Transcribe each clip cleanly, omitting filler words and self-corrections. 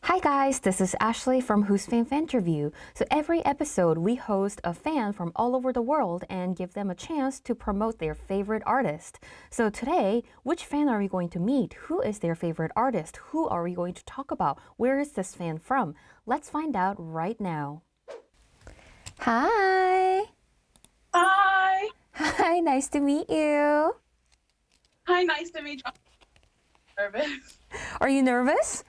Hi guys, this is Ashley from Whosfan Fanterview. So every episode we host a fan from all over the world and give them a chance to promote their favorite artist. So today, which fan are we going to meet? Who is their favorite artist? Who are we going to talk about? Where is this fan from? Let's find out right now. Hi! Hi. Hi, nice to meet you. Hi, nice to meet you. I'm nervous. Are you nervous?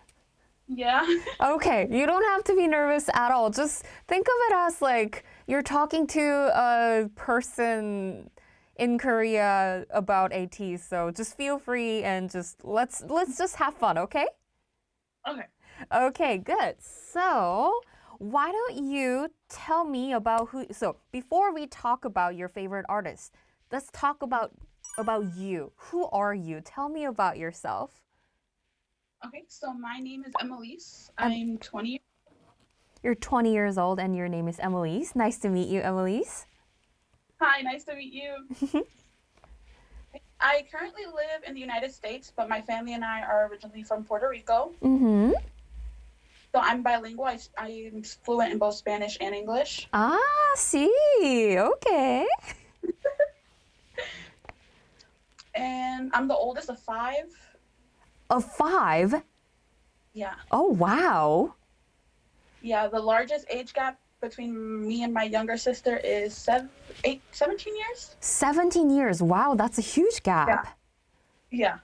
Yeah. Okay, you don't have to be nervous at all. Just think of it as like you're talking to a person in Korea about ATEEZ. So just feel free and just let's just have fun, okay? Okay. Okay, good. So, why don't you tell me about so before we talk about your favorite artist, let's talk about you. Who are you? Tell me about yourself. Okay, so my name is Emelise. I'm 20. You're 20 years old and your name is Emelise. Nice to meet you, Emelise. Hi, nice to meet you. I currently live in the United States, but my family and I are originally from Puerto Rico. Mm-hmm. So I'm bilingual. I'm fluent in both Spanish and English. Ah, sí. Okay. And I'm the oldest of 5. Of 5? Yeah. Oh, wow. Yeah, the largest age gap between me and my younger sister is 17 years. 17 years. Wow, that's a huge gap. Yeah,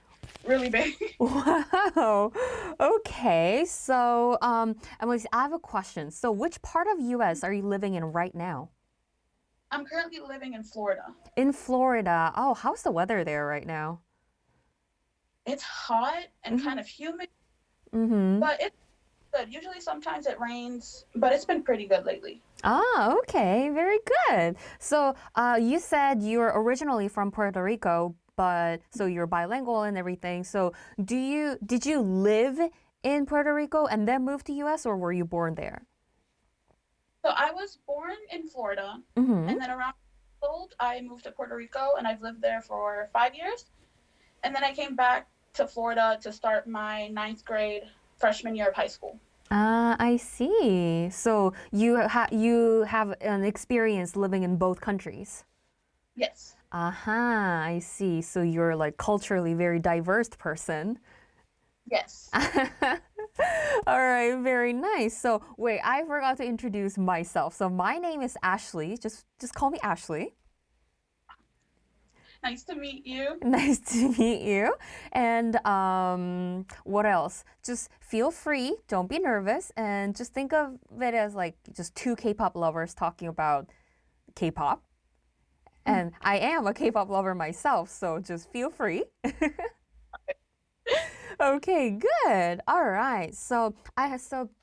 really big. Wow. Okay. So, Emelise, I have a question. So, which part of US are you living in right now? I'm currently living in Florida. In Florida. Oh, how's the weather there right now? It's hot and kind of humid, Mm-hmm. but it's good. Usually sometimes it rains, but it's been pretty good lately. Ah, okay, very good. So, you said you're originally from Puerto Rico, but so you're bilingual and everything. So, did you live in Puerto Rico and then move to US, or were you born there? So I was born in Florida, Mm-hmm. and then around old, I moved to Puerto Rico, and I've lived there for 5 years. And then I came back to Florida to start my 9th grade freshman year of high school. Ah, I see. So you have an experience living in both countries. Yes. Aha, I see. So you're like culturally very diverse person. Yes. All right, very nice. So wait, I forgot to introduce myself. So my name is Ashley. Just call me Ashley. Nice to meet you. Nice to meet you. And what else? Just feel free, don't be nervous, and just think of it as like just two K-pop lovers talking about K-pop. And I am a K-pop lover myself, so just feel free. Okay, good. All right. So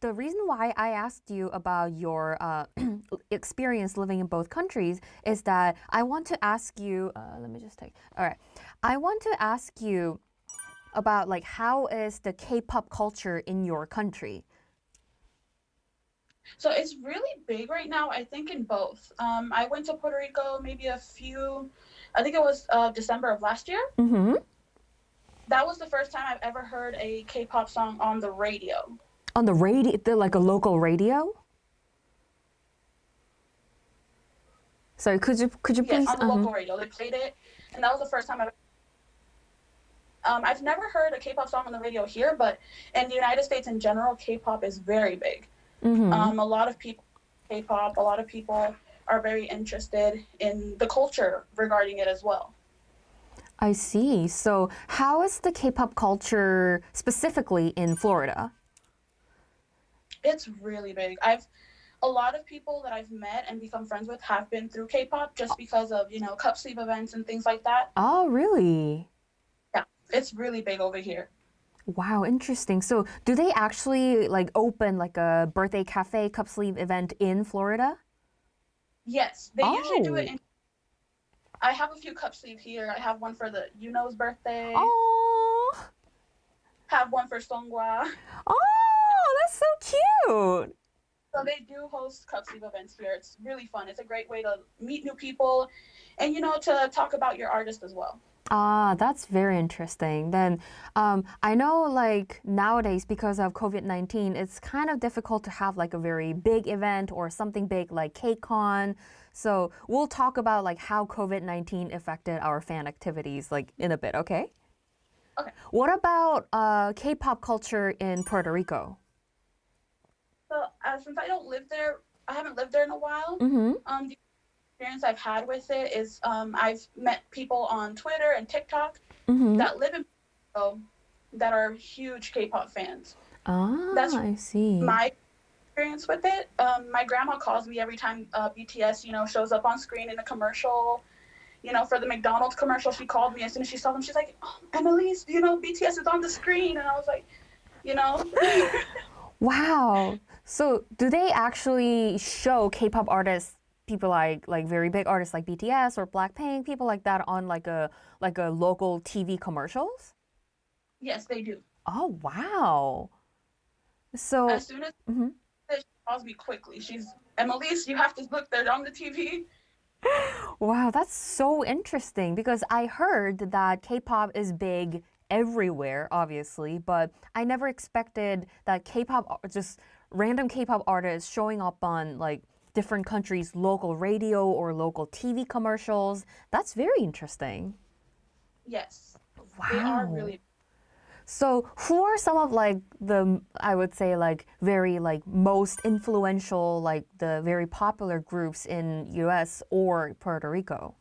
the reason why I asked you about your experience living in both countries is that I want to ask you. Let me just take. All right. I want to ask you about like how is the K-pop culture in your country? So it's really big right now, I think, in both. I went to Puerto Rico I think it was December of last year. Mm-hmm. That was the first time I've ever heard a K-pop song on the radio. On the radio, like a local radio? Sorry, could you please? Yes, on the local radio. They played it, and that was the first time I've never heard a K-pop song on the radio here, but in the United States in general, K-pop is very big. Mm-hmm. A lot of people K-pop, a lot of people are very interested in the culture regarding it as well. I see. So, how is the K-pop culture specifically in Florida? It's really big. A lot of people that I've met and become friends with have been through K-pop just because of, cup sleeve events and things like that. Oh, really? Yeah, it's really big over here. Wow, interesting. So, do they actually like open like a birthday cafe cup sleeve event in Florida? Yes, they usually do it Oh. I have a few cup sleeve here. I have one for the Yuno's birthday. Oh. Have one for Songhwa. Oh, that's so cute. So they do host cup sleeve events here. It's really fun. It's a great way to meet new people and, to talk about your artist as well. Ah, that's very interesting. Then I know like nowadays because of COVID-19, it's kind of difficult to have like a very big event or something big like KCON. So we'll talk about like how COVID-19 affected our fan activities like in a bit, okay? Okay. What about K-pop culture in Puerto Rico? So since I don't live there, I haven't lived there in a while. Mm-hmm. The experience I've had with it is I've met people on Twitter and TikTok Mm-hmm. that live in Mexico that are huge K-pop fans. Ah, That's I see. my experience with it. My grandma calls me every time BTS, shows up on screen in a commercial. For the McDonald's commercial, she called me as soon as she saw them. She's like, "Oh, Annalise, BTS is on the screen," and I was like, you know. Wow. So do they actually show K-pop artists, people like very big artists like BTS or Blackpink, people like that on like a local TV commercials? Yes, they do. Oh, wow. So, As soon as mhm. she calls me quickly, she's Annalise, you have to look. They're on the TV. Wow, that's so interesting because I heard that K-pop is big everywhere, obviously, but I never expected that just random K-pop artists showing up on like different countries' local radio or local TV commercials. That's very interesting. Yes, they are Wow. really. So, who are some of like the I would say like very like most influential like the very popular groups in US or Puerto Rico?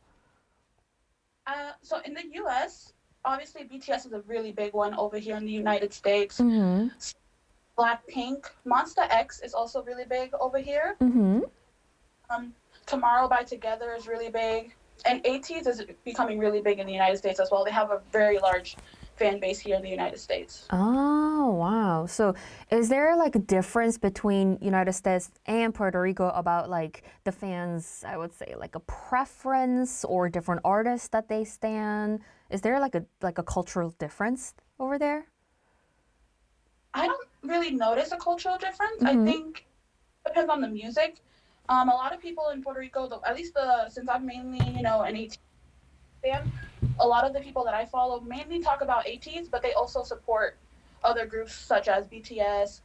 So in the U.S., obviously BTS is a really big one over here in the United States. Mhm. Blackpink, Monsta X is also really big over here. Mhm. Um, Tomorrow by Together is really big, and ATEEZ is becoming really big in the United States as well. They have a very large fan base here in the United States. Oh, wow. So, is there like a difference between United States and Puerto Rico about like the fans, I would say like a preference or different artists that they stan? Is there like a cultural difference over there? I don't really notice a cultural difference. I Mhm. think it depends on the music. A lot of people in Puerto Rico, though, at least since I'm mainly, an ATEEZ fan, a lot of the people that I follow mainly talk about ATEEZ, but they also support other groups such as BTS.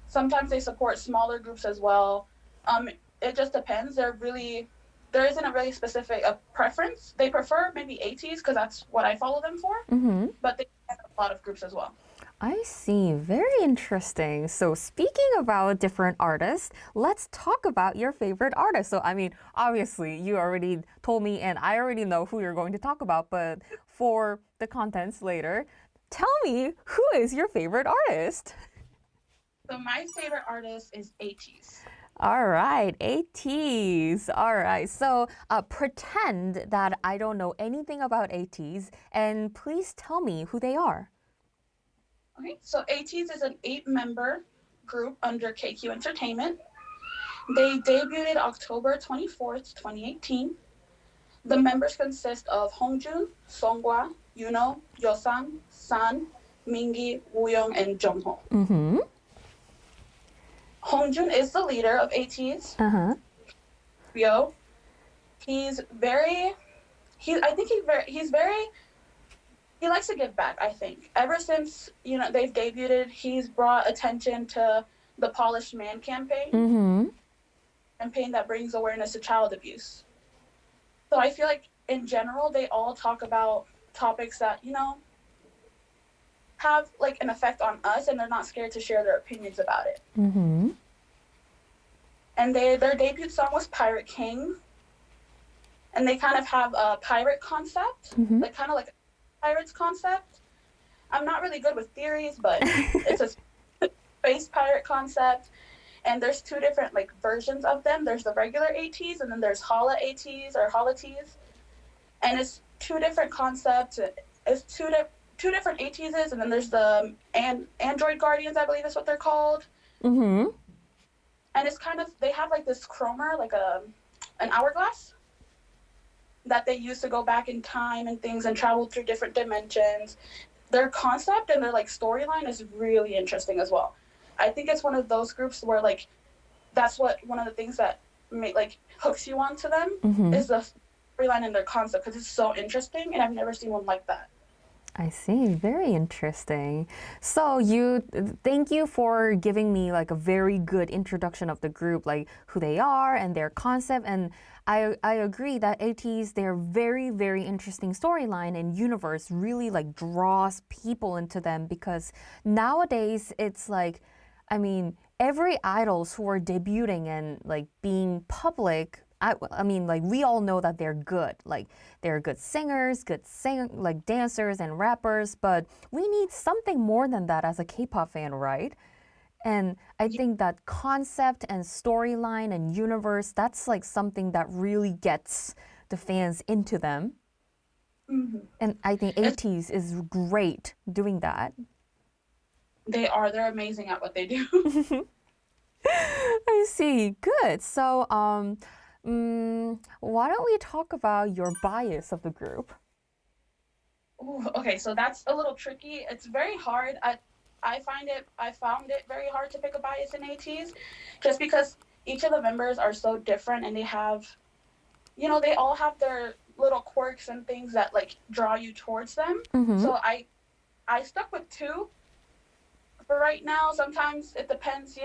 Sometimes they support smaller groups as well. It just depends. There isn't a really specific preference. They prefer maybe ATEEZ because that's what I follow them for, Mhm. but they have a lot of groups as well. I see. Very interesting. So, speaking about different artists, let's talk about your favorite artist. So, I mean, obviously, you already told me, and I already know who you're going to talk about, but for the contents later, tell me who is your favorite artist? So my favorite artist is ATEEZ. All right, ATEEZ. All right, so pretend that I don't know anything about ATEEZ, and please tell me who they are. Okay, so ATEEZ is an 8-member group under KQ Entertainment. They debuted October 24th, 2018. The members consist of Hongjun, Songhwa, Yuno, Yosan, San, Mingi, Wooyoung, and Jungho. Mm-hmm. Hongjun is the leader of ATEEZ. Uh-huh. Ryo. He's very I think he likes to give back, I think. Ever since, they've debuted, he's brought attention to the Polished Man Mm-hmm. campaign that brings awareness to child abuse. So I feel like in general, they all talk about topics that, have like an effect on us, and they're not scared to share their opinions about it. Mm-hmm. And their debut song was Pirate King. And they kind of have a pirate concept, Mm-hmm. like kind of like a pirates concept. I'm not really good with theories, but it's a space pirate concept. And there's two different like versions of them. There's the regular ATEEZ, and then there's Hala ATEEZ or Halatees. And it's two different concepts. It's two different ATEEZs, and then there's the Android Guardians, I believe is what they're called. Mm-hmm. And it's kind of, they have like this chromer, like an hourglass that they use to go back in time and things and travel through different dimensions. Their concept and their like storyline is really interesting as well. I think it's one of those groups where like that's what one of the things that hooks you onto them Mm-hmm. is the storyline and their concept because it's so interesting, and I've never seen one like that. I see. Very interesting. So thank you for giving me like a very good introduction of the group, like who they are and their concept. And I agree that ATEEZ, their very, very interesting storyline and universe really like draws people into them because nowadays it's like, I mean, every idols who are debuting and like being public, I mean, like we all know that they're good. Like they're good singers, like dancers and rappers. But we need something more than that as a K-pop fan, right? And I think that concept and storyline and universe, that's like something that really gets the fans into them. Mm-hmm. And I think ATEEZ is great doing that. They're amazing at what they do. I see. Good. So, why don't we talk about your bias of the group? Ooh, okay, so that's a little tricky. It's very hard. I found it very hard to pick a bias in ATEEZ, just because each of the members are so different and they have, they all have their little quirks and things that like draw you towards them. Mm-hmm. So I stuck with two for right now. Sometimes it depends,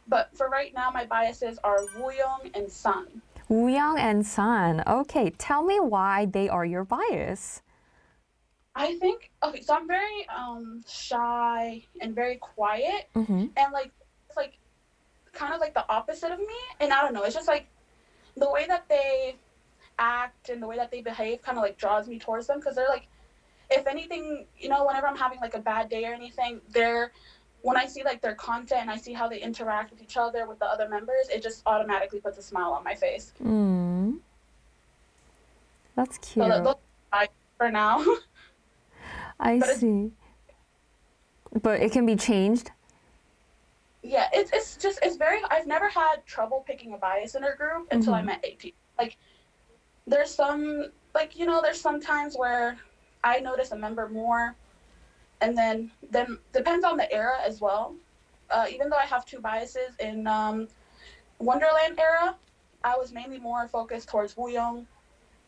but for right now my biases are Wooyoung and Sun. Wooyoung and Sun. Okay, tell me why they are your bias. I think, okay, so I'm very shy and very quiet, Mm-hmm. and like it's like kind of like the opposite of me, and I don't know, it's just like the way that they act and the way that they behave kind of like draws me towards them because they're like, if anything, whenever I'm having like a bad day or anything, when I see like their content and I see how they interact with each other, with the other members, it just automatically puts a smile on my face. That's cute. So those are for now. I see. But it can be changed? Yeah, it's very, I've never had trouble picking a bias in our group until I met AT. Like, there's some, there's some times where I notice a member more, and then depends on the era as well. Even though I have two biases in Wonderland era, I was mainly more focused towards Wooyoung,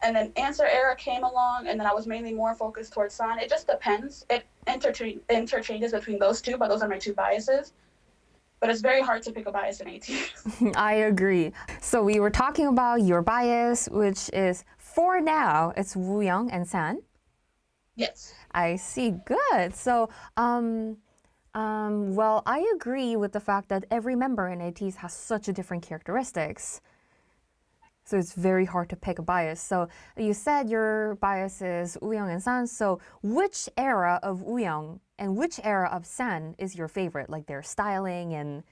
and then Answer era came along, and then I was mainly more focused towards San. It just depends. It interchanges between those two, but those are my two biases. But it's very hard to pick a bias in ATEEZ. I agree. So we were talking about your bias, which is for now, it's Wooyoung and San. Yes. I see. Good. So, well, I agree with the fact that every member in ATEEZ has such a different characteristics. So it's very hard to pick a bias. So you said your bias is Wooyoung and San. So which era of Wooyoung and which era of San is your favorite? Like their styling and...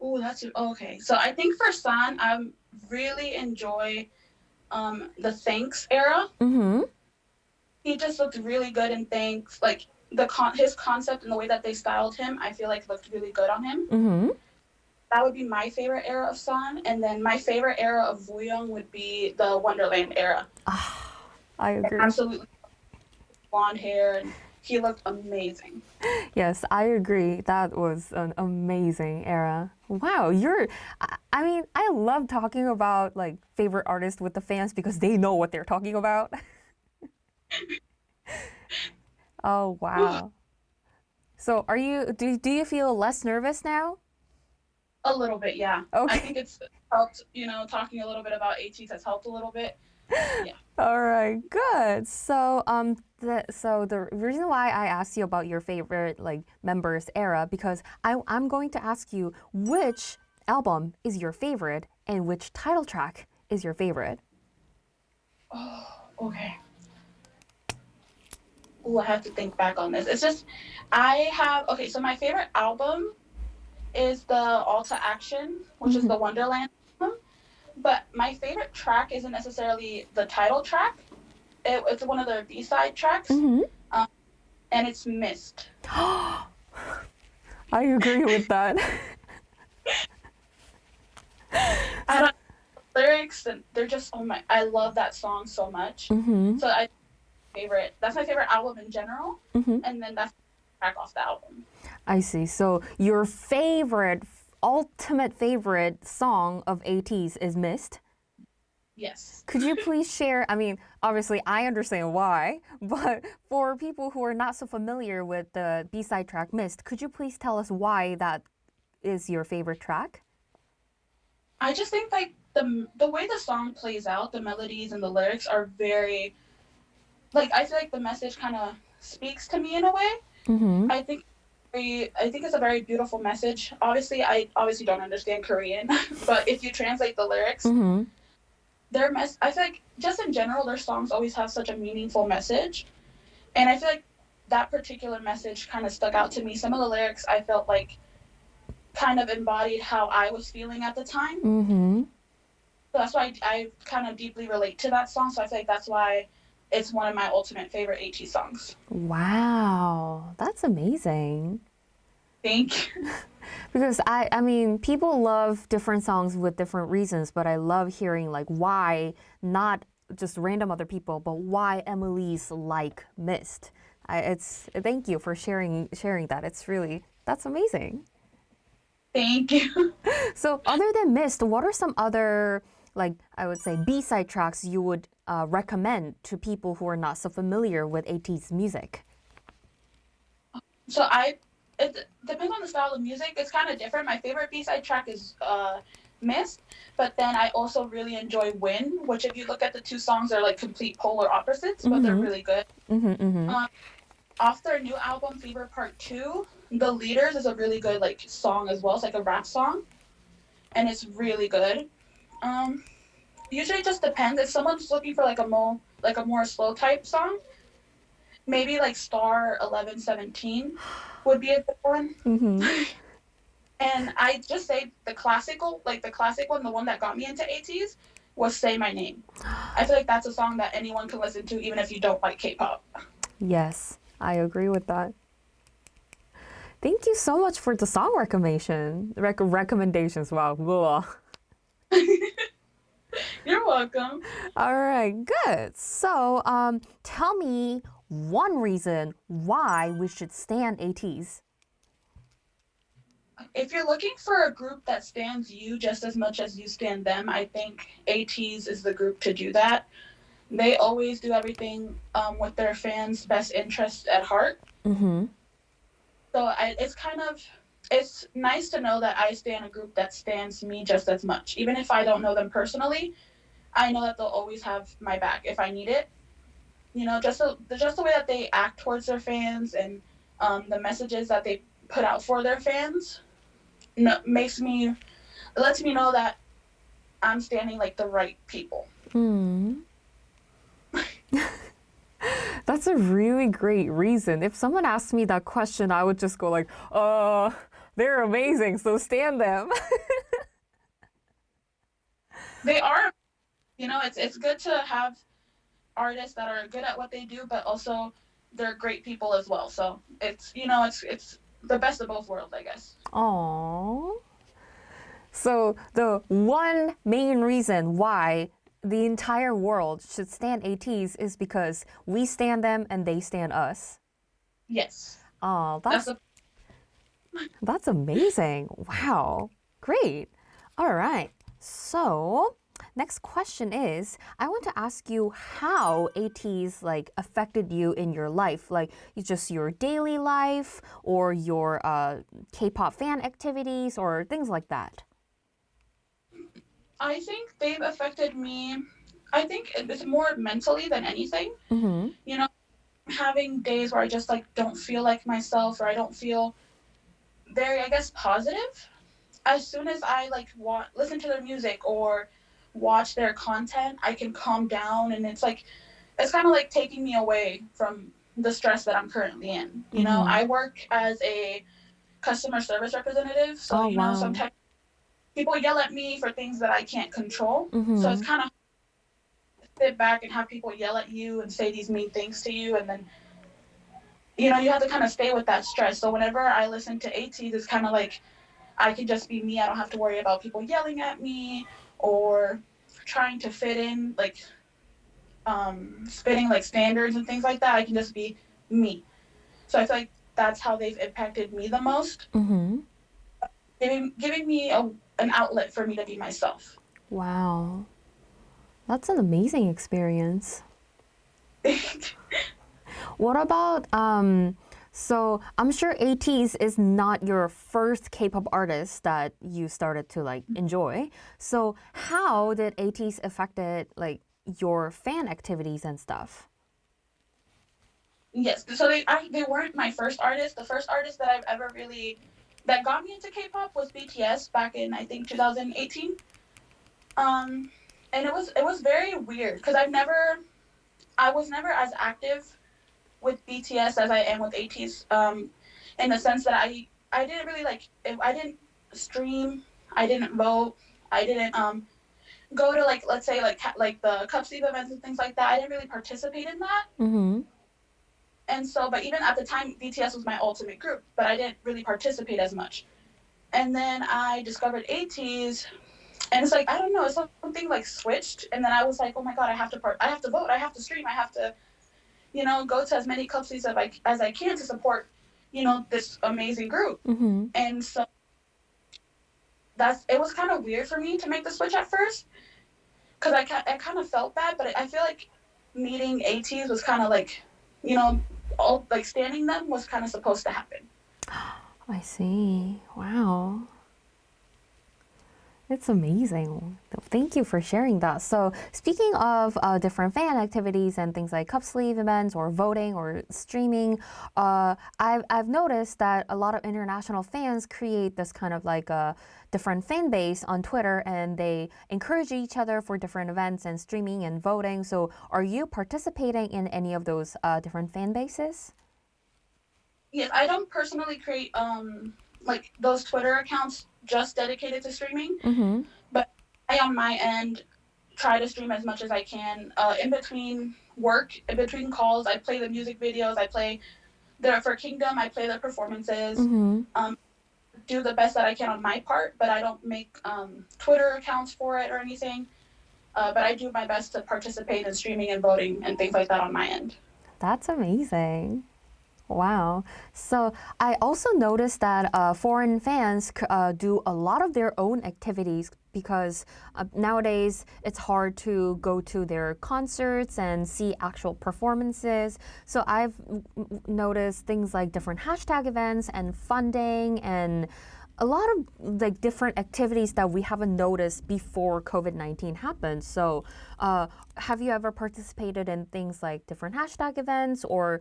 Oh, that's okay. So I think for San, I really enjoy the Thanks era. Mm-hmm. He just looked really good in Thanks. Like his concept and the way that they styled him, I feel like looked really good on him. Mm-hmm. That would be my favorite era of San, and then my favorite era of Wooyoung would be the Wonderland era. I agree. Absolutely blonde hair, and he looked amazing. Yes, I agree. That was an amazing era. Wow, I mean, I love talking about like favorite artists with the fans because they know what they're talking about. Oh, wow. So do you feel less nervous now? A little bit, yeah. Okay. I think it's helped, talking a little bit about ATEEZ has helped a little bit. Yeah. All right, good. So the reason why I asked you about your favorite like members era because I'm going to ask you which album is your favorite and which title track is your favorite. Oh, okay. Oh, I have to think back on this. It's just so my favorite album is the Alta Action, which is the Wonderland album. But my favorite track isn't necessarily the title track. It's one of their B-side tracks, and it's Mist. I agree with that. Lyrics, and they're just, I love that song so much. So that's my favorite album in general, and then that's the track off the album. I see. So your ultimate favorite song of ATEEZ is Mist? Yes. Could you please share? I mean, obviously, I understand why, but for people who are not so familiar with the B-side track Mist, could you please tell us why that is your favorite track? I just think like the way the song plays out, the melodies and the lyrics are very like I feel like the message kind of speaks to me in a way. Mm-hmm. I think I think it's a very beautiful message. Obviously, I obviously don't understand Korean, but if you translate the lyrics, Mm-hmm. I feel like just in general, their songs always have such a meaningful message, and I feel like that particular message kind of stuck out to me. Some of the lyrics I felt like kind of embodied how I was feeling at the time. Mm-hmm. So that's why I kind of deeply relate to that song. So I feel like that's why it's one of my ultimate favorite AT songs. Wow, that's amazing. Thank you. Because I mean, people love different songs with different reasons, but I love hearing like why not just random other people, but why Emily's like Mist. It's thank you for sharing that. It's really that's amazing. Thank you. So other than Mist, what are some other like I would say B-side tracks you would recommend to people who are not so familiar with AT's music? So it depends on the style of music. It's kind of different. My favorite B-side track is Mist, but then I also really enjoy Win, which if you look at the two songs, they're like complete polar opposites, but they're Mm-hmm. really good. Mm-hmm. Mm-hmm. Um, Off their new album, Fever Part 2, The Leaders is a really good like song as well. It's like a rap song, and it's really good. Um, Usually it just depends. If someone's looking for like a more slow type song, maybe like Star 1117 would be a good one. Mm-hmm. And I just say the classic one, the one that got me into ATEEZ was Say My Name. I feel like that's a song that anyone can listen to even if you don't like K-pop. Yes, I agree with that. Thank you so much for the song recommendations. Wow. Blah. You're welcome. All right, good. So, tell me one reason why we should stand ATs. If you're looking for a group that stands you just as much as you stand them, I think ATEEZ is the group to do that. They always do everything with their fans' best interest at heart. Mm-hmm. So it's nice to know that I stand a group that stands me just as much. Even if I don't know them personally, I know that they'll always have my back if I need it. You know, just the way that they act towards their fans and the messages that they put out for their fans no, makes me lets me know that I'm standing like the right people. Hmm. That's a really great reason. If someone asked me that question, I would just go like, they're amazing, so stand them. They are, you know, it's good to have artists that are good at what they do, but also they're great people as well. So it's the best of both worlds, I guess. Aww. So the one main reason why the entire world should stand ATs is because we stand them and they stand us. Yes, Oh, that's a that's amazing. Wow. Great. All right. So, next question is I want to ask you how ATs like affected you in your life, like just your daily life or your K-pop fan activities or things like that. I think they've affected me. I think it's more mentally than anything. Mhm. You know, having days where I just like don't feel like myself or I don't feel very, I guess, positive. As soon as I like listen to their music or watch their content, I can calm down, and it's kind of like taking me away from the stress that I'm currently in. You know, Mhm. I work as a customer service representative, so Oh, you know wow. sometimes people yell at me for things that I can't control. So it's Mhm. kind of sit back and have people yell at you and say these mean things to you, and then you know you have to kind of stay with that stress. So whenever I listen to ATs, it's kind of like I can just be me. I don't have to worry about people yelling at me or trying to fit in like fitting like standards and things like that. I can just be me. So I feel like that's how they've impacted me the most, Mhm. giving me an outlet for me to be myself. Wow. That's an amazing experience. What about so I'm sure ATEEZ is not your first K-pop artist that you started to like enjoy. So how did ATEEZ affected like your fan activities and stuff? Yes, so they weren't my first artist. The first artist that I've ever really that got me into K-pop was BTS back in I think 2018. Um, and it was very weird because I was never as active with BTS as I am with ATEEZ. In the sense that I didn't really like I didn't stream, I didn't vote, I didn't go to like let's say like the Cup Sleeve events and things like that. I didn't really participate in that. Mm-hmm. And so, but even at the time, BTS was my ultimate group, but I didn't really participate as much. And then I discovered ATEEZ, and it's like I don't know, it's something like switched. And then I was like, oh my god, I have to vote, I have to stream, I have to, go to as many cup sleeves as I can to support, this amazing group. Mm-hmm. And so it was kind of weird for me to make the switch at first, because I kind of felt bad, but I feel like meeting ATEEZ was kind of like, all like standing them was kind of supposed to happen. I see. Wow. It's amazing. Thank you for sharing that. So, speaking of different fan activities and things like cup sleeve events or voting or streaming, I've noticed that a lot of international fans create this kind of like a different fan base on Twitter, and they encourage each other for different events and streaming and voting. So, are you participating in any of those different fan bases? Yes, I don't personally create like those Twitter accounts just dedicated to streaming, Mm-hmm. but I on my end try to stream as much as I can. In between work, in between calls, I play the music videos. I play for Kingdom. I play the performances. Mm-hmm. Do the best that I can on my part, but I don't make Twitter accounts for it or anything. But I do my best to participate in streaming and voting and things like that on my end. That's amazing. Wow. So I also noticed that foreign fans do a lot of their own activities because nowadays it's hard to go to their concerts and see actual performances. So I've noticed things like different hashtag events and funding and a lot of like different activities that we haven't noticed before COVID-19 happened. So, have you ever participated in things like different hashtag events or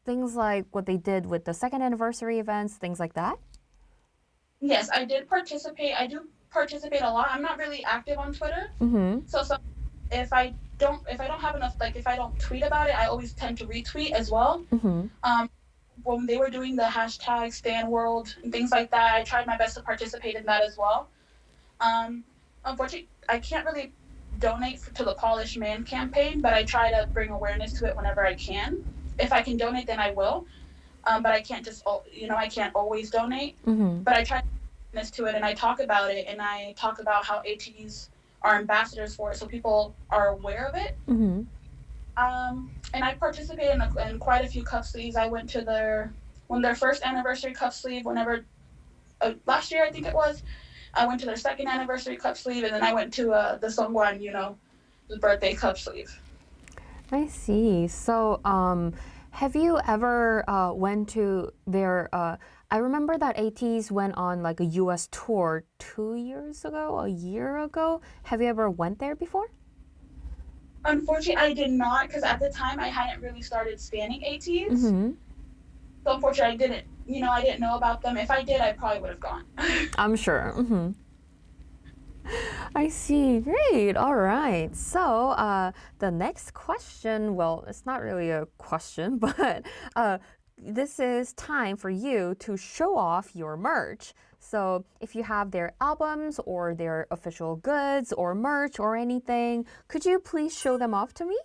things like what they did with the second anniversary events, things like that? Yes, I did participate. I do participate a lot. I'm not really active on Twitter, Mm-hmm. so if I don't have enough, like if I don't tweet about it, I always tend to retweet as well. Mm-hmm. When they were doing the hashtag Stan World and things like that, I tried my best to participate in that as well. Unfortunately, I can't really donate to the Polished Man campaign, but I try to bring awareness to it whenever I can. If I can donate, then I will. But I can't I can't always donate. Mm-hmm. But I try to bring awareness to it, and I talk about it, and I talk about how ATs are ambassadors for it, so people are aware of it. Mm-hmm. And I participated in quite a few cup sleeves. I went to their first anniversary cup sleeve, whenever last year I think it was. I went to their second anniversary cup sleeve, and then I went to the Songwan, the birthday cup sleeve. I see. So, have you ever went to their? I remember that ATEEZ went on like a U.S. tour 2 years ago, a year ago. Have you ever went there before? Unfortunately, I did not, because at the time I hadn't really started scanning ATs. Mm-hmm. So unfortunately, I didn't know about them. If I did, I probably would have gone. I'm sure. Mm-hmm. I see. Great. All right. So the next question, well, it's not really a question, but this is time for you to show off your merch. So if you have their albums or their official goods or merch or anything, could you please show them off to me?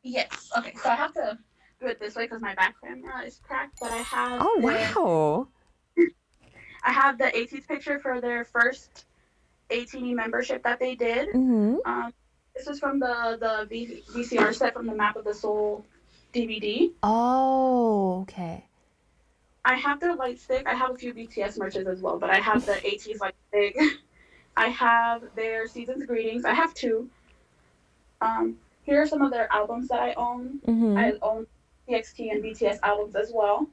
Yes. Okay. So I have to do it this way because my back camera is cracked. But Oh, wow. I have the AT's picture for their first ATINY membership that they did. Mm-hmm. This is from the VCR set from the Map of the Soul DVD. Oh, okay. I have their light stick. I have a few BTS merches as well, but I have the AT's light stick. I have their Season's Greetings. I have two. Here are some of their albums that I own. Mm-hmm. I own TXT and BTS albums as well.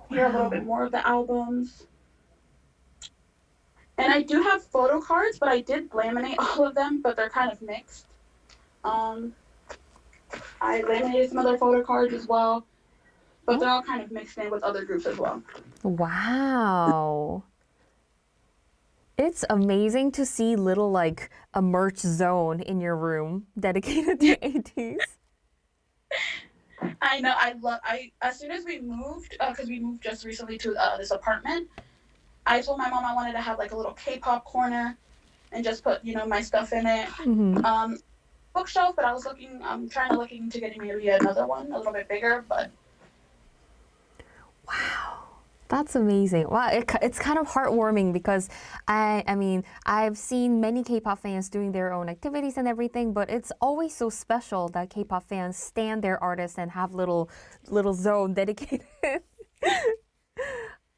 Here are a little bit Wow. more of the albums. And I do have photo cards, but I did laminate all of them, but they're kind of mixed. Um, I laminated some other photo cards as well, but they're all kind of mixed in with other groups as well. Wow. It's amazing to see little like a merch zone in your room dedicated to ATEEZ. I know. I as soon as we moved, because we moved just recently to this apartment, I told my mom I wanted to have like a little K-pop corner, and just put my stuff in it. Mm-hmm. Bookshelf, but I was looking to getting maybe another one a little bit bigger, but. Wow. That's amazing. Wow, it's kind of heartwarming because I mean, I've seen many K-pop fans doing their own activities and everything, but it's always so special that K-pop fans stand their artists and have little zone dedicated.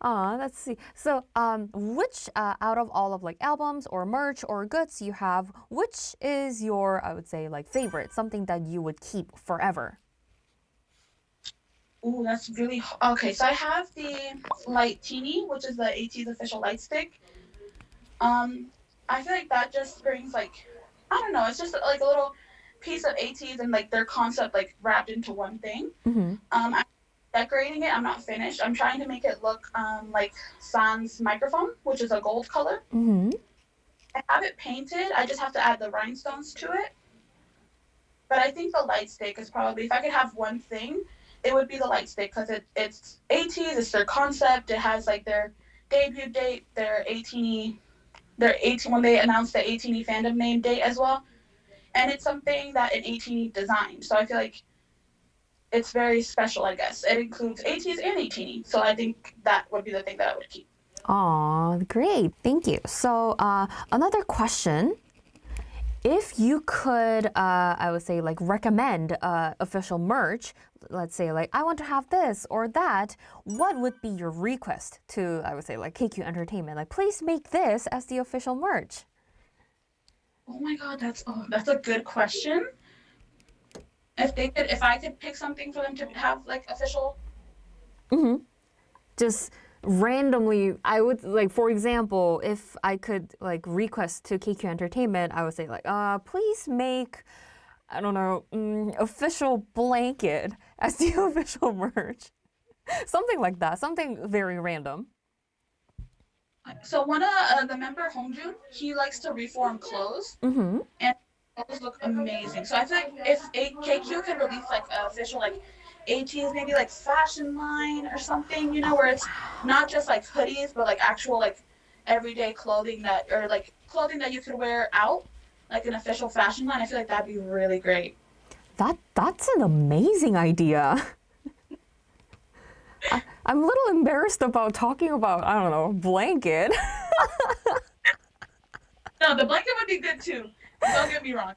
Let's see. So, which out of all of like albums or merch or goods you have, which is your, I would say, like favorite, something that you would keep forever? Ooh, that's really okay. So I have the light teeny, which is the ATEEZ official light stick. Um, I feel like that just brings like, I don't know, it's just like a little piece of ATEEZ and like their concept like wrapped into one thing. Mm-hmm. I'm decorating it. I'm not finished. I'm trying to make it look like San's microphone, which is a gold color. Mm-hmm. I have it painted. I just have to add the rhinestones to it. But I think the light stick is probably, if I could have one thing, it would be the light stick because it's ATEEZ, it's their concept. It has like their debut date, their ATINY, when they announced the ATINY fandom name date as well. And it's something that an ATINY designed. So I feel like it's very special, I guess. It includes ATEEZ and ATINY. So I think that would be the thing that I would keep. Aw, great. Thank you. So, another question. If you could, I would say, like recommend official merch, let's say, like, I want to have this or that, what would be your request to, I would say, like, KQ Entertainment? Like, please make this as the official merch. Oh my God, that's a good question. If I could pick something for them to have like official. Mm-hmm. Just randomly, I would like, for example, if I could like request to KQ Entertainment, I would say like, please make, I don't know, official blanket as the official merch. Something like that, something very random. So one of the member Hongjun, he likes to reform clothes, Mm-hmm. and those look amazing. So I feel like if KQ could release like an official like ATEEZ maybe like fashion line or something, where it's not just like hoodies but like actual like everyday clothing that you could wear out, like an official fashion line. I feel like that'd be really great. That's an amazing idea. I'm a little embarrassed about talking about, I don't know, blanket. No, the blanket would be good too. Don't get me wrong.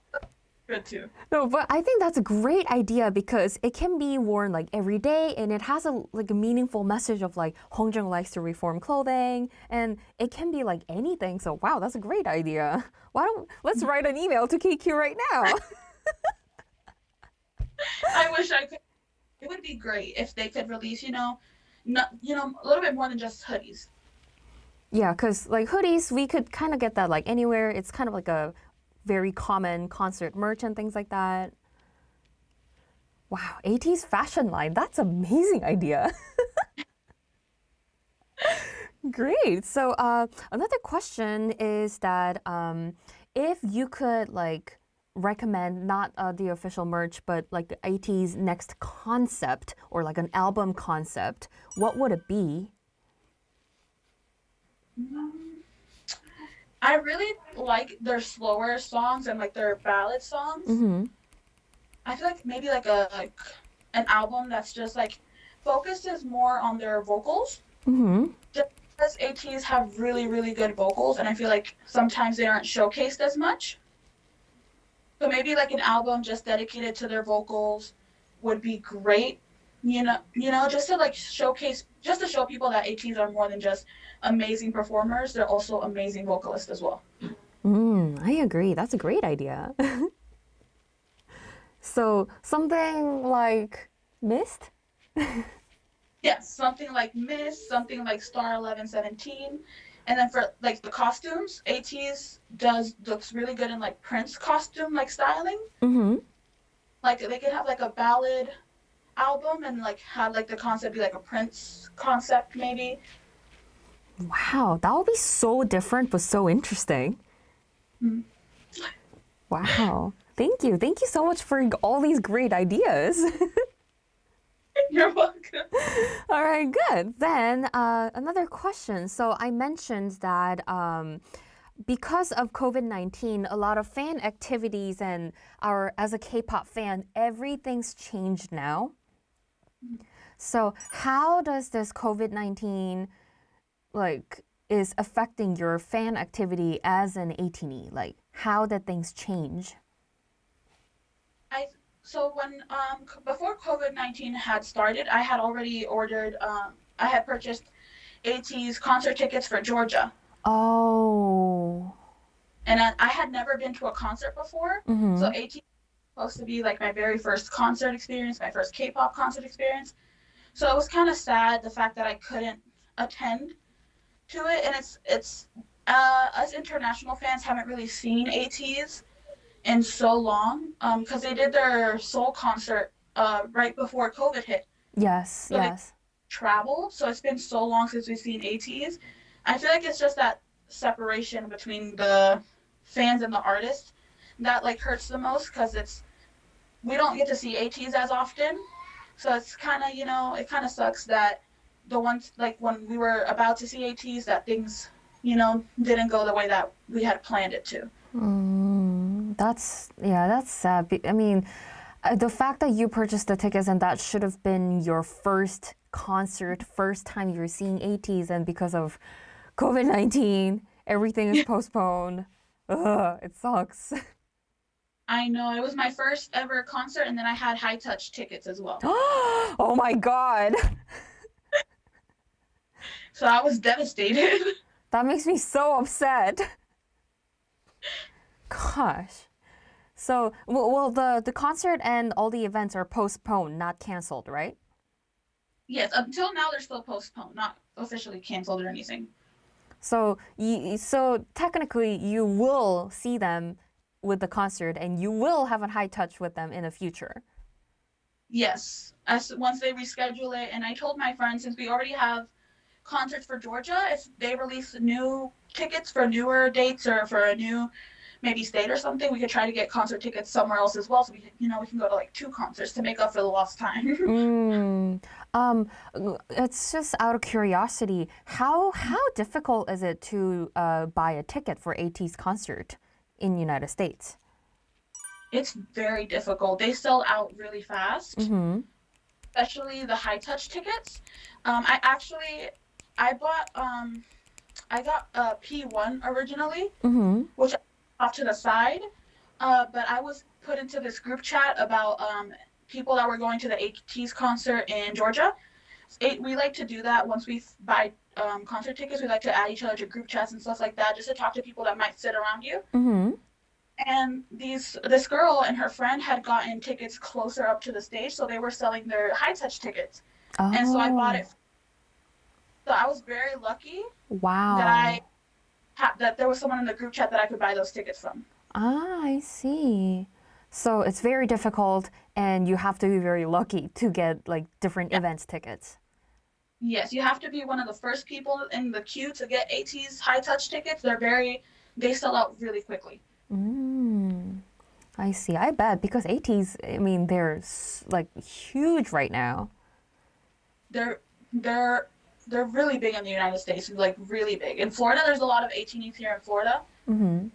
Good too. No, but I think that's a great idea because it can be worn like every day and it has a meaningful message of like Hongjung likes to reform clothing and it can be like anything. So wow, that's a great idea. Let's write an email to KQ right now. I wish I could. It would be great if they could release, not, a little bit more than just hoodies. Yeah, because like hoodies, we could kind of get that like anywhere. It's kind of like a very common concert merch and things like that. Wow, ATEEZ fashion line. That's amazing idea. Great. So another question is that if you could like recommend not the official merch, but like the ATEEZ next concept or like an album concept, what would it be? I really like their slower songs and like their ballad songs. Mm-hmm. I feel like maybe like an album that's just like focuses more on their vocals. Mm-hmm. Just because ATEEZ have really, really good vocals, and I feel like sometimes they aren't showcased as much. So maybe like an album just dedicated to their vocals would be great. Just to like showcase, just to show people that ATEEZ are more than just amazing performers. They're also amazing vocalists as well. I agree. That's a great idea. So something like Mist? Yes, something like Miss, something like Star 1117. And then for like the costumes, ATEEZ does looks really good in like Prince costume like styling. Mm-hmm. Like they could have like a ballad album and like have like the concept be like a Prince concept maybe. Wow, that would be so different but so interesting. Mm. Wow. Thank you. Thank you so much for all these great ideas. You're welcome. All right, good. Then another question. So I mentioned that because of COVID-19, a lot of fan activities and our as a K-pop fan, everything's changed now. So how does this COVID-19 like is affecting your fan activity as an ATINY? Like how did things change? I so when before COVID-19 had started, I had already ordered I had purchased AT's concert tickets for Georgia. Oh. And I had never been to a concert before. So Mm-hmm. AT was supposed to be like my very first concert experience, my first K-pop concert experience. So it was kind of sad the fact that I couldn't attend to it. And it's us international fans haven't really seen ATEEZ in so long because they did their Seoul concert right before COVID hit. Yes, So they yes. travel. So it's been so long since we've seen ATEEZ. I feel like it's just that separation between the fans and the artists that like hurts the most because it's we don't get to see ATEEZ as often. So it's kind of it kind of sucks that the ones like when we were about to see ATEEZ that things didn't go the way that we had planned it to. That's yeah, that's sad. I mean, the fact that you purchased the tickets and that should have been your first concert, first time you're seeing ATEEZ, and because of COVID-19, everything is postponed. Ugh, it sucks. I know it was my first ever concert, and then I had high touch tickets as well. Oh my God. So I was devastated. That makes me so upset. Gosh. So, well, the concert and all the events are postponed, not canceled, right? Yes, until now they're still postponed, not officially canceled or anything. So, so technically, you will see them with the concert, and you will have a high touch with them in the future. Yes, as once they reschedule it, and I told my friends since we already have concerts for Georgia, if they release new tickets for newer dates or for a new maybe state or something, we could try to get concert tickets somewhere else as well, so we can go to like 2 concerts to make up for the lost time. Mm. Um, it's just out of curiosity, how difficult is it to buy a ticket for AT's concert in United States? It's very difficult. They sell out really fast, Mm-hmm. especially the high touch tickets. I bought I got a P1 originally, Mm-hmm. which I off to the side. But I was put into this group chat about people that were going to the ATEEZ concert in Georgia. We like to do that once we buy concert tickets. We like to add each other to group chats and stuff like that, just to talk to people that might sit around you. Mm-hmm. And this girl and her friend had gotten tickets closer up to the stage, so they were selling their high touch tickets. And so I bought Oh, it. So I was very lucky that wow. that there was someone in the group chat that I could buy those tickets from. Ah, I see. So it's very difficult, and you have to be very lucky to get like different Yeah. events tickets. Yes, you have to be one of the first people in the queue to get AT's high touch tickets. They sell out really quickly. Mm, I see. I bet because ATs, I mean, they're like huge right now. They're they're they're really big in the United States, like really big. In Florida, there's a lot of ATEEZ here in Florida, Mm-hmm.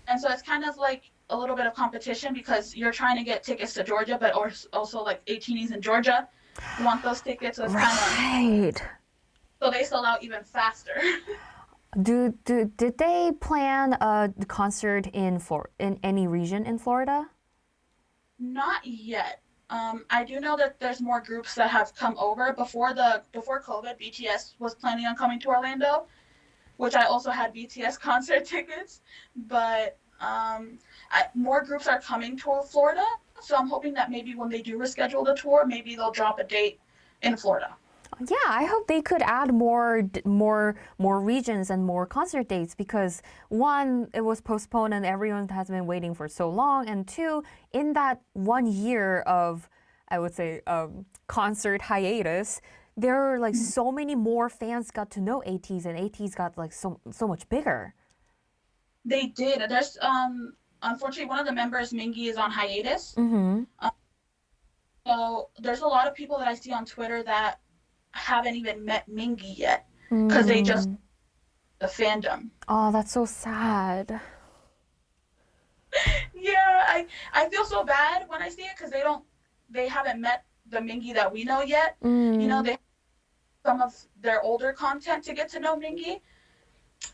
and so it's kind of like a little bit of competition because you're trying to get tickets to Georgia, but also like ATEEZ in Georgia want those tickets. So it's kind of Right. so they sell out even faster. Did they plan a concert in any region in Florida? Not yet. I do know that there's more groups that have come over before COVID. BTS was planning on coming to Orlando, which I also had BTS concert tickets. But more groups are coming to Florida. So I'm hoping that maybe when they do reschedule the tour, maybe they'll drop a date in Florida. Yeah, I hope they could add more regions and more concert dates because one, it was postponed and everyone has been waiting for so long, and two, in that 1 year of, I would say, concert hiatus, there are like so many more fans got to know ATEEZ, and ATEEZ got like so much bigger. They did. There's unfortunately one of the members, Mingi, is on hiatus. Mm-hmm. So there's a lot of people that I see on Twitter that haven't even met Mingi yet because they just the fandom. Oh, that's so sad. Yeah, I feel so bad when I see it because they haven't met the Mingi that we know yet. You know, they have some of their older content to get to know Mingi.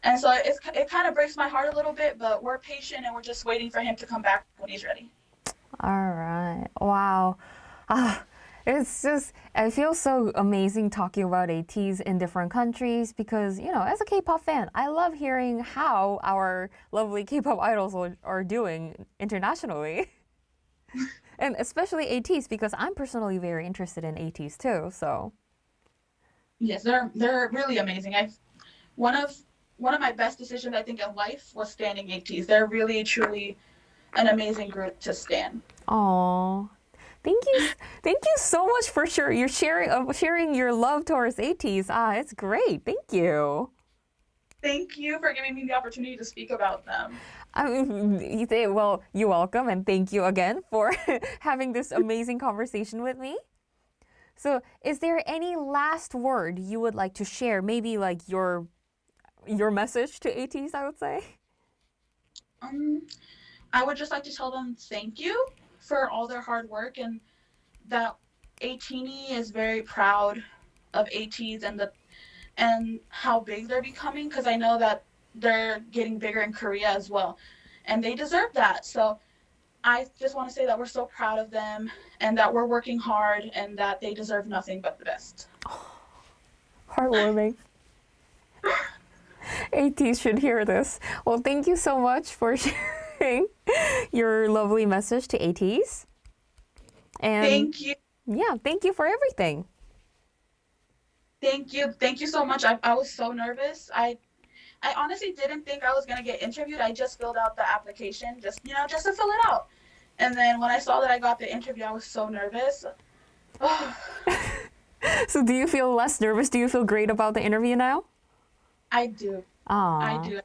And so it kind of breaks my heart a little bit, but we're patient and we're just waiting for him to come back when he's ready. All right. Wow. It's just, I feel so amazing talking about ATEEZ in different countries because, you know, as a K-pop fan, I love hearing how our lovely K-pop idols are doing internationally. And especially ATEEZ because I'm personally very interested in ATEEZ too, so. Yes, they're really amazing. One of my best decisions I think in life was standing ATEEZ. They're really truly an amazing group to stand. Aww. Thank you so much for your sharing your love towards ATEEZ. It's great. Thank you. Thank you for giving me the opportunity to speak about them. Well, you're welcome, and thank you again for having this amazing conversation with me. So, is there any last word you would like to share? Maybe like your message to ATEEZ, I would say. I would just like to tell them thank you for all their hard work, and that ATINY is very proud of ATEEZ and how big they're becoming, because I know that they're getting bigger in Korea as well, and they deserve that. So I just want to say that we're so proud of them and that we're working hard and that they deserve nothing but the best. Heartwarming. ATEEZ should hear this. Well, thank you so much for sharing your lovely message to ATEEZ. And thank you. Yeah, thank you for everything. Thank you so much. I was so nervous. I honestly didn't think I was gonna get interviewed. I just filled out the application, just to fill it out. And then when I saw that I got the interview, I was so nervous. So do you feel less nervous? Do you feel great about the interview now? I do. Aww. I do.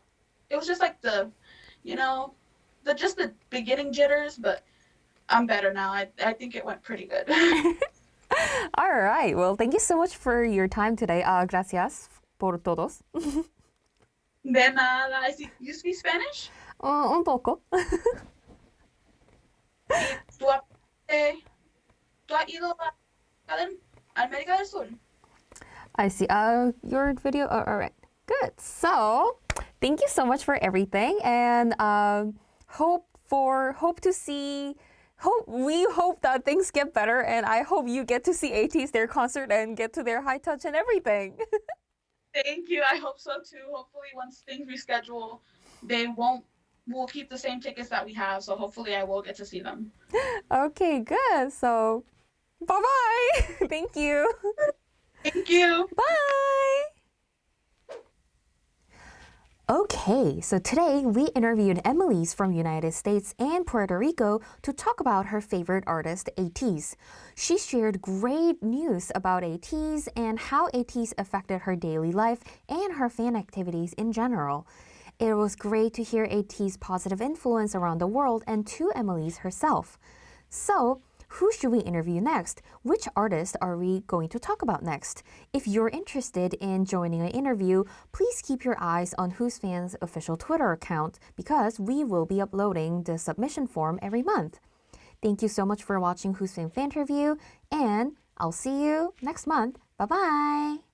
It was just like the beginning jitters, but I'm better now. I think it went pretty good. All right. Well, thank you so much for your time today. Gracias por todos. De nada. You speak Spanish? Un poco. ¿Tú has ido a América del Sur? I see. Your video. All right. Good. So, thank you so much for everything, and we hope that things get better, and I hope you get to see ATEEZ their concert and get to their high touch and everything. Thank you. I hope so too. Hopefully, once things reschedule, we'll keep the same tickets that we have. So hopefully, I will get to see them. Okay, good. So, bye-bye. Thank you. Thank you. Bye. Okay, so today we interviewed Emily's from United States and Puerto Rico to talk about her favorite artist, ATEEZ. She shared great news about ATEEZ and how ATEEZ affected her daily life and her fan activities in general. It was great to hear ATEEZ's positive influence around the world and to Emily's herself. So, who should we interview next? Which artist are we going to talk about next? If you're interested in joining an interview, please keep your eyes on Whosfan's official Twitter account because we will be uploading the submission form every month. Thank you so much for watching Whosfan Fanterview, and I'll see you next month. Bye-bye!